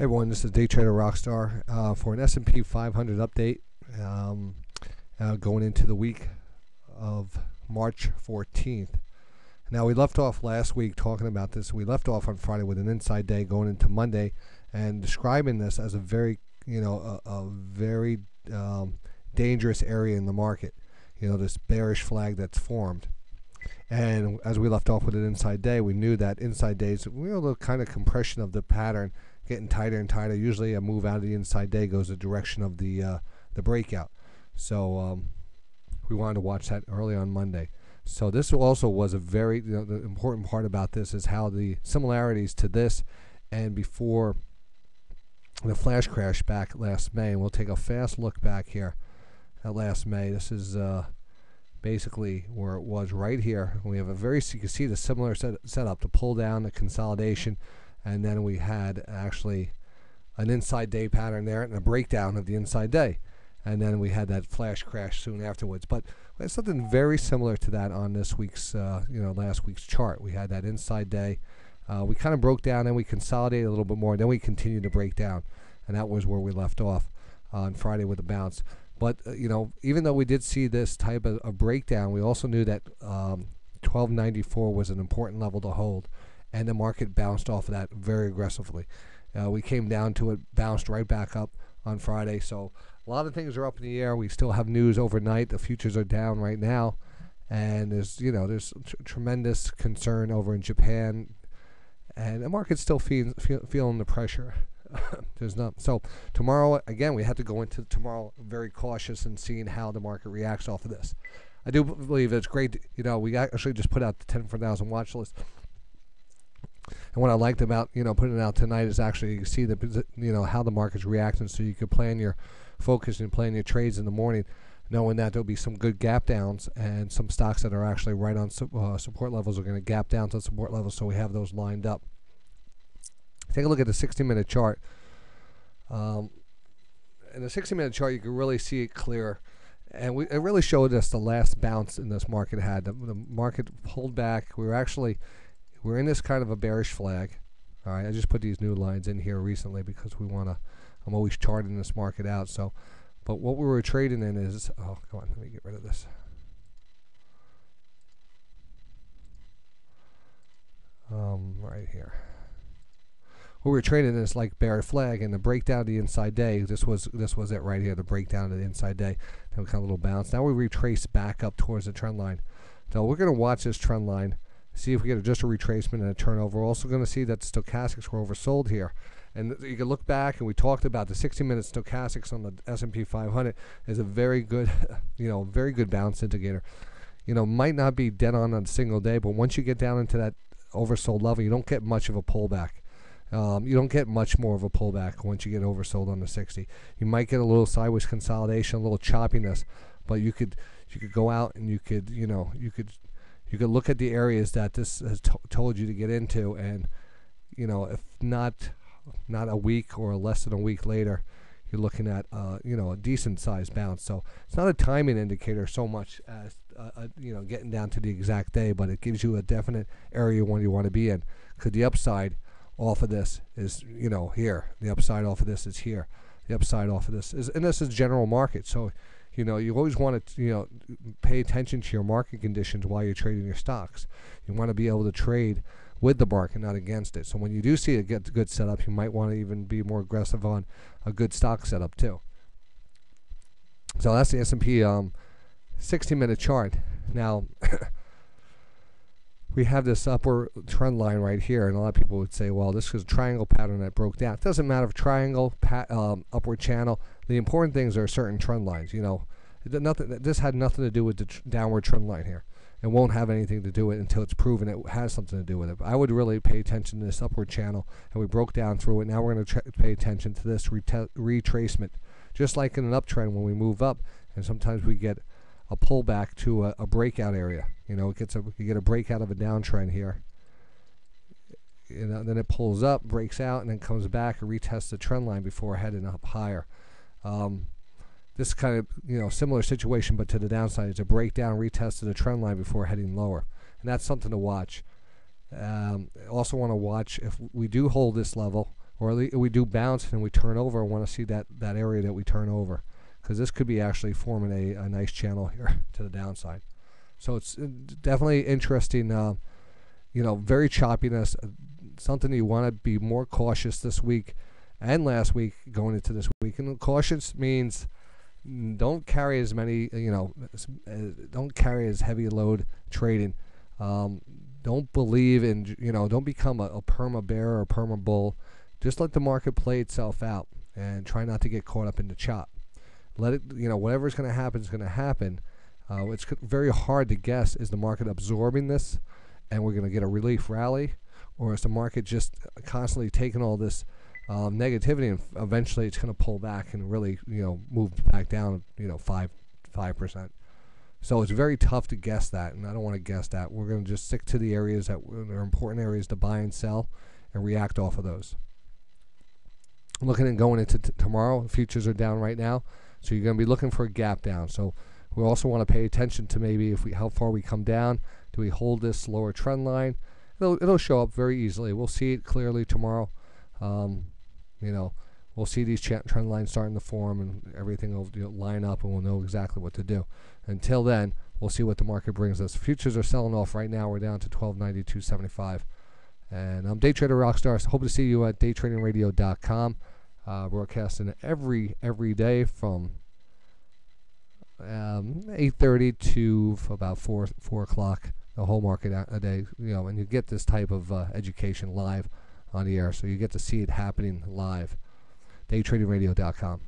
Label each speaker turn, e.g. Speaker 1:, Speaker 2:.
Speaker 1: Hey everyone, this is DayTraderRockStar for an S&P 500 update going into the week of March 14th. Now we left off last week talking about this. We left off on Friday with an inside day going into Monday and describing this as a very, very dangerous area in the market. This bearish flag that's formed. And as we left off with an inside day, we knew that inside days, the kind of compression of the pattern getting tighter and tighter. Usually a move out of the inside day goes the direction of the breakout. So we wanted to watch that early on Monday. So this also was a very, the important part about this is how the similarities to this and before the flash crash back last May. And we'll take a fast look back here at last May. This is basically where it was right here. We have a very, you can see the similar setup, to pull down, the consolidation, and then we had actually an inside day pattern there and a breakdown of the inside day, and then we had that flash crash soon afterwards. But we had something very similar to that on this week's last week's chart. We had that inside day, we kind of broke down and we consolidated a little bit more, then we continued to break down, and that was where we left off on Friday with a bounce. But even though we did see this type of breakdown, we also knew that 1294 was an important level to hold, and the market bounced off of that very aggressively. We came down to it, bounced right back up on Friday. So a lot of things are up in the air. We still have news overnight. The futures are down right now, and there's tremendous concern over in Japan, and the market's still feeling the pressure. There's not. So tomorrow, again, we have to go into tomorrow very cautious and seeing how the market reacts off of this. I do believe it's great. We actually just put out the 10 for 1,000 watch list. And what I liked about putting it out tonight is actually you can see the how the market's reacting, so you can plan your focus and plan your trades in the morning, knowing that there'll be some good gap downs and some stocks that are actually right on support levels are going to gap down to support levels. So we have those lined up. Take a look at the 60-minute chart. In the 60-minute chart, you can really see it clear. And it really showed us the last bounce in this market had. The market pulled back. We're in this kind of a bearish flag. All right, I just put these new lines in here recently because I'm always charting this market out. So, but what we were trading in is, oh, come on, let me get rid of this. Right here. What we were trading is like bear flag, and the breakdown of the inside day. This was it right here, the breakdown of the inside day. Then we kind of a little bounce. Now we retrace back up towards the trend line. So we're going to watch this trend line, see if we get just a retracement and a turnover. We're also going to see that stochastics were oversold here. And you can look back, and we talked about the 60-minute stochastics on the S&P 500 is a very good, very good bounce indicator. Might not be dead on a single day, but once you get down into that oversold level, you don't get much of a pullback. You don't get much more of a pullback once you get oversold on the 60. You might get a little sideways consolidation, a little choppiness, but you could go out and you could look at the areas that this has told you to get into, and if not a week or less than a week later, you're looking at a decent sized bounce. So it's not a timing indicator so much as getting down to the exact day, but it gives you a definite area when you want to be in, because the upside off of this is here. The upside off of this is here. The upside off of this is, and this is general market. So you always want to pay attention to your market conditions while you're trading your stocks. You want to be able to trade with the market, not against it. So when you do see a good setup, you might want to even be more aggressive on a good stock setup too. So that's the S&P 60-minute chart. Now we have this upward trend line right here, and a lot of people would say, well, this is a triangle pattern that broke down. It doesn't matter if triangle, upward channel. The important things are certain trend lines. This had nothing to do with the downward trend line here. It won't have anything to do with it until it's proven it has something to do with it. But I would really pay attention to this upward channel, and we broke down through it. Now we're going to pay attention to this retracement. Just like in an uptrend, when we move up, and sometimes we get a pullback to a breakout area. You get a breakout of a downtrend here. Then it pulls up, breaks out, and then comes back and retests the trend line before heading up higher. This kind of similar situation, but to the downside. It's a breakdown, retest of the trend line before heading lower, and that's something to watch. Also want to watch if we do hold this level, or we do bounce and we turn over. I want to see that area that we turn over, because this could be actually forming a nice channel here to the downside. So it's definitely interesting. Very choppiness. Something you want to be more cautious this week and last week going into this week. And cautious means don't carry as many, don't carry as heavy load trading. Don't believe in, don't become a perma bear or a perma bull. Just let the market play itself out and try not to get caught up in the chop. Let it, whatever's going to happen is going to happen. It's very hard to guess, is the market absorbing this and we're going to get a relief rally, or is the market just constantly taking all this negativity and eventually it's going to pull back and really, move back down, 5%. So it's very tough to guess that, and I don't want to guess that. We're going to just stick to the areas that are important areas to buy and sell and react off of those. Looking at going into tomorrow, futures are down right now, so you're going to be looking for a gap down. So we also want to pay attention to maybe how far we come down. Do we hold this lower trend line? It'll show up very easily. We'll see it clearly tomorrow. We'll see these trend lines starting to form, and everything will line up, and we'll know exactly what to do. Until then, we'll see what the market brings us. Futures are selling off right now. We're down to 1292.75. And I'm DayTraderRockStar. Hope to see you at DayTradingRadio.com. Broadcasting every day from 8:30 to about 4 o'clock, the whole market a day. And you get this type of education live on the air, so you get to see it happening live. DayTradingRadio.com.